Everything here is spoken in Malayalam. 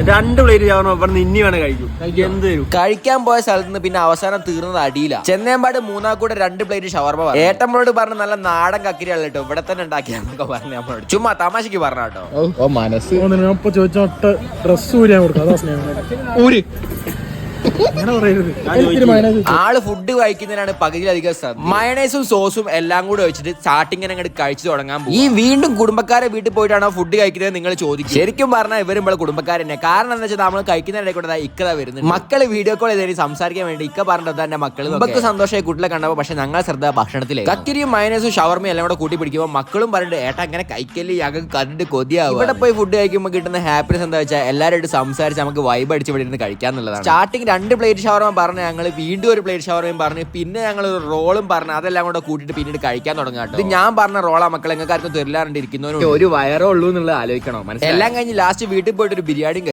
2 പ്ലേറ്റ് ഷവർമ ഇവിടെ നിന്ന് ഇനി വേണം കഴിക്കും. എന്ത് കഴിക്കാൻ പോയ സ്ഥലത്ത് നിന്ന് പിന്നെ അവസാനം തീർന്നത് അടിയില്ല. ചെന്നേമ്പാട് മൂന്നാക്കൂടെ 2 പ്ലേറ്റ് ഷവർമ. ഏട്ടമ്മളോട് പറഞ്ഞ നല്ല നാടൻ കക്കിരിയാണ് കേട്ടോ, ഇവിടെ തന്നെ ഉണ്ടാക്കിയാന്നൊക്കെ പറഞ്ഞു നമ്മളോട്. ചുമ്മാ തമാശക്ക് പറഞ്ഞ കേട്ടോ. മനസ്സ് ചോദിച്ചോട്ട് ഡ്രസ് ഊരിയാൻ കൊടുക്കും. ആള് ഫുഡ് കഴിക്കുന്നതിനാണ് പകുതിയിലധികം ശ്രദ്ധ. മയണൈസും സോസും എല്ലാം കൂടെ വെച്ചിട്ട് സ്റ്റാർട്ടിങ് അങ്ങോട്ട് കഴിച്ചു തുടങ്ങാൻ പോകും. ഈ വീണ്ടും കുടുംബക്കാരെ വീട്ടിൽ പോയിട്ടാണോ ഫുഡ് കഴിക്കുന്നത് നിങ്ങൾ ചോദിക്കും. ശരിക്കും പറഞ്ഞാൽ ഇവരും നമ്മളെ കുടുംബക്കാരനെ. കാരണം എന്താ വെച്ചാൽ നമ്മൾ കഴിക്കുന്നതിനിടെ കൂടെ ഇക്കത വരുന്നത്. മക്കള് വീഡിയോ കോൾ ചെയ്ത് സംസാരിക്കാൻ വേണ്ടി ഇക്ക പറഞ്ഞത് എന്റെ മക്കള് നമുക്ക് സന്തോഷമായി കുട്ടികളെ കണ്ടപ്പോൾ. പക്ഷെ ഞങ്ങൾ ശ്രദ്ധ ഭക്ഷണത്തിലെ കക്കിരിയും മയണൈസും ഷവർമയും എല്ലാം കൂടെ കൂട്ടി പിടിക്കുമ്പോൾ മക്കളും പറഞ്ഞിട്ട് ഏട്ടാ അങ്ങനെ കഴിക്കല് ഞങ്ങൾക്ക് കണ്ടിട്ട് കൊതിയാവും. ഇവിടെ പോയി ഫുഡ് കഴിക്കുമ്പോൾ കിട്ടുന്ന ഹാപ്പിനെസ് എന്താ വെച്ചാൽ എല്ലാവരും സംസാരിച്ച് നമുക്ക് വൈബ് അടിച്ച് ഇവിടെ ഇരുന്ന് കഴിക്കാന്നുള്ളതാണ്. സ്റ്റാർട്ടിങ് 2 പ്ലേറ്റ് ഷവർമ പറഞ്ഞ് ഞങ്ങൾ വീണ്ടും 1 പ്ലേറ്റ് ഷവർമയും പറഞ്ഞു. പിന്നെ ഞങ്ങൾ ഒരു റോളും പറഞ്ഞു. അതെല്ലാം കൂടെ കൂട്ടിയിട്ട് പിന്നീട് കഴിക്കാൻ തുടങ്ങാട്ടോ. ഇത് ഞാൻ പറഞ്ഞ റോളാ മക്കളെ, നിങ്ങൾക്ക് ആർക്കും തരില്ലാണ്ടിരിക്കുന്നവരും ഒരു വയറേ ഉള്ളൂ എന്നുള്ളത് ആലോചിക്കണം. എല്ലാം കഴിഞ്ഞ് ലാസ്റ്റ് വീട്ടിൽ പോയിട്ട് ഒരു ബിരിയാണി